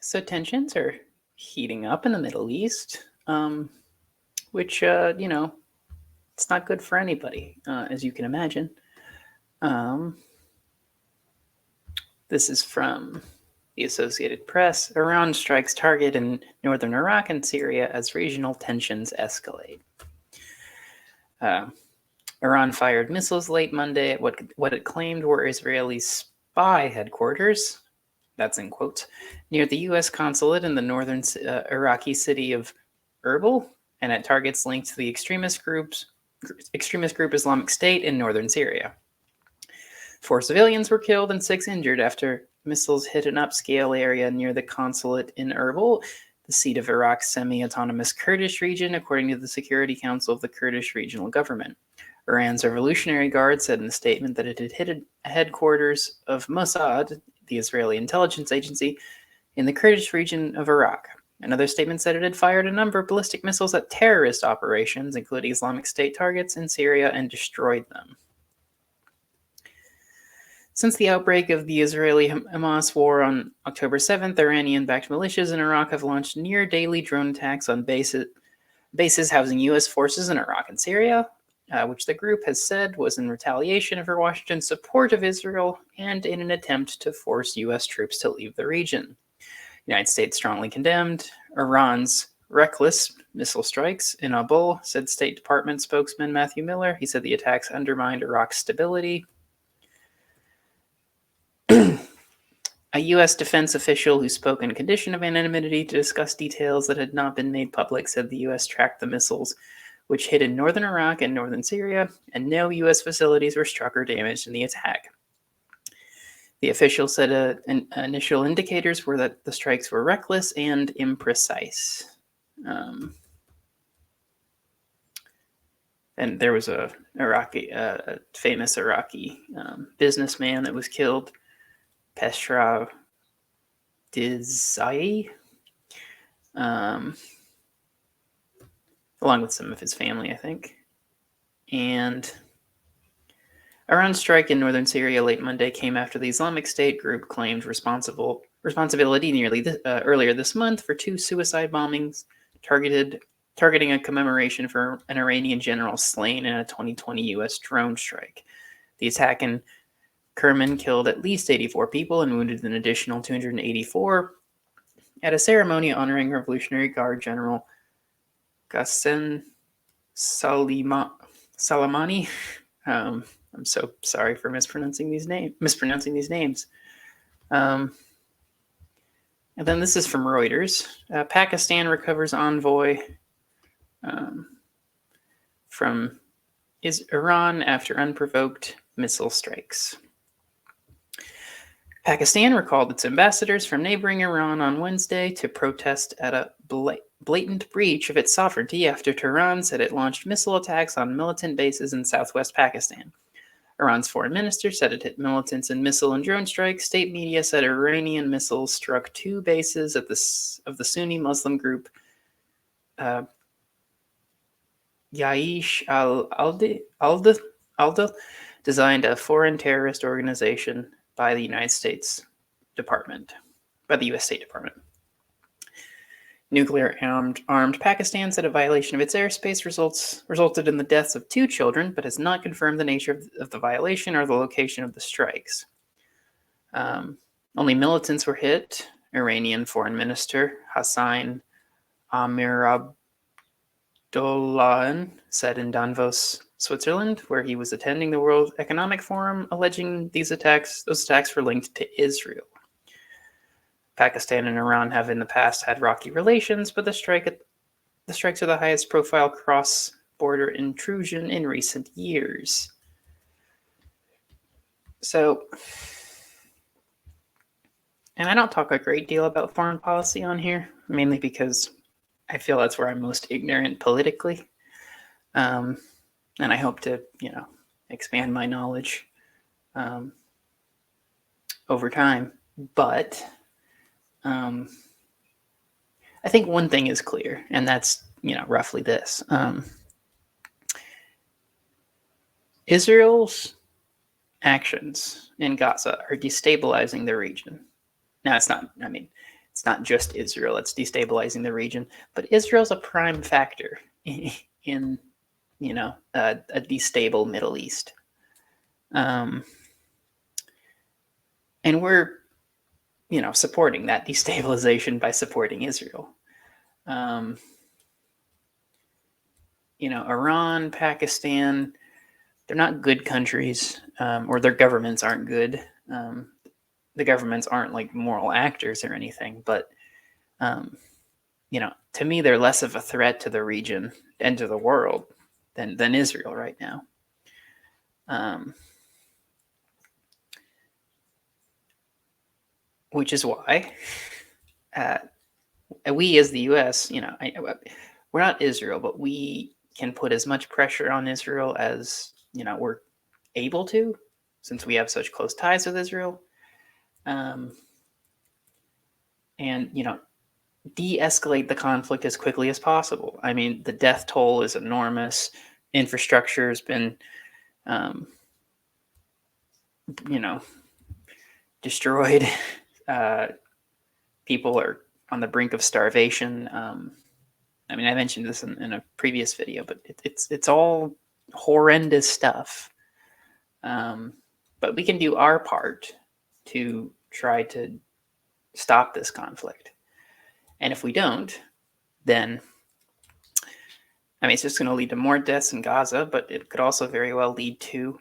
So tensions are heating up in the Middle East, which, it's not good for anybody, as you can imagine. Um, this is from the Associated Press. Iran strikes target in northern Iraq and Syria as regional tensions escalate. Iran fired missiles late Monday at what it claimed were Israeli spy headquarters, that's in quotes, near the U.S. consulate in the northern Iraqi city of Erbil, and at targets linked to the extremist group Islamic State in northern Syria. 4 civilians were killed and 6 injured after missiles hit an upscale area near the consulate in Erbil, the seat of Iraq's semi-autonomous Kurdish region, according to the Security Council of the Kurdish Regional Government. Iran's Revolutionary Guard said in a statement that it had hit a headquarters of Mossad, the Israeli intelligence agency, in the Kurdish region of Iraq. Another statement said it had fired a number of ballistic missiles at terrorist operations, including Islamic State targets in Syria, and destroyed them. Since the outbreak of the Israeli-Hamas war on October 7th, Iranian-backed militias in Iraq have launched near-daily drone attacks on bases housing U.S. forces in Iraq and Syria, which the group has said was in retaliation for Washington's support of Israel and in an attempt to force U.S. troops to leave the region. The United States strongly condemned Iran's reckless missile strikes in Kabul, said State Department spokesman Matthew Miller. He said the attacks undermined Iraq's stability. A U.S. defense official who spoke in condition of anonymity to discuss details that had not been made public said the U.S. tracked the missiles, which hit in northern Iraq and northern Syria, and no U.S. facilities were struck or damaged in the attack. The official said initial indicators were that the strikes were reckless and imprecise. And there was a famous Iraqi businessman that was killed, Pesra Dizai, along with some of his family, I think. And Iran's strike in northern Syria late Monday came after the Islamic State group claimed responsibility earlier this month for 2 suicide bombings targeting a commemoration for an Iranian general slain in a 2020 U.S. drone strike. The attack in Kerman killed at least 84 people and wounded an additional 284 at a ceremony honoring Revolutionary Guard General Qassem Soleimani. I'm so sorry for mispronouncing these names. And then this is from Reuters. Pakistan recovers envoy from Iran after unprovoked missile strikes. Pakistan recalled its ambassadors from neighboring Iran on Wednesday to protest at a blatant breach of its sovereignty after Tehran said it launched missile attacks on militant bases in southwest Pakistan. Iran's foreign minister said it hit militants in missile and drone strikes. State media said Iranian missiles struck 2 bases of the Sunni Muslim group Jaish al-Adl, designed a foreign terrorist organization by the U.S. State Department. Nuclear-armed Pakistan said a violation of its airspace resulted in the deaths of 2 children, but has not confirmed the nature of the violation or the location of the strikes. Only militants were hit. Iranian Foreign Minister Hassan Amir-Abdollahian said in Davos, Switzerland, where he was attending the World Economic Forum, alleging those attacks were linked to Israel. Pakistan and Iran have in the past had rocky relations, but the strikes are the highest profile cross-border intrusion in recent years. So, and I don't talk a great deal about foreign policy on here, mainly because I feel that's where I'm most ignorant politically. And I hope to, expand my knowledge over time. But I think one thing is clear, and that's, roughly this. Israel's actions in Gaza are destabilizing the region. Now, it's it's not just Israel that's destabilizing the region, but Israel's a prime factor in a destable Middle East. And we're supporting that destabilization by supporting Israel. Iran, Pakistan, they're not good countries, or their governments aren't good. The governments aren't like moral actors or anything, but to me, they're less of a threat to the region and to the world than Israel right now. Which is why we, as the U.S., we're not Israel, but we can put as much pressure on Israel as we're able to, since we have such close ties with Israel, and de-escalate the conflict as quickly as possible. I mean, the death toll is enormous. Infrastructure has been, destroyed. People are on the brink of starvation. I mean, I mentioned this in a previous video, but it's all horrendous stuff. But we can do our part to try to stop this conflict. And if we don't, then, I mean, it's just going to lead to more deaths in Gaza, but it could also very well lead to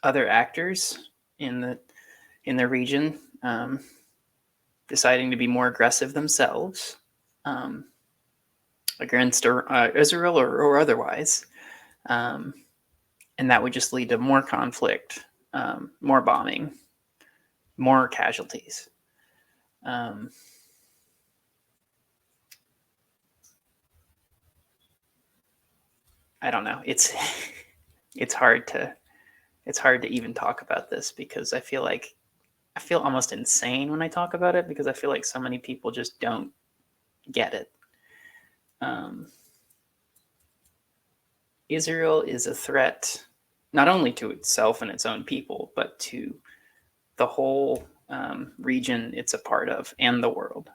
other actors in the region deciding to be more aggressive themselves against Israel or otherwise. And that would just lead to more conflict, more bombing, more casualties. I don't know. It's hard to even talk about this, because I feel almost insane when I talk about it, because I feel like so many people just don't get it. Israel is a threat not only to itself and its own people, but to the whole region it's a part of and the world.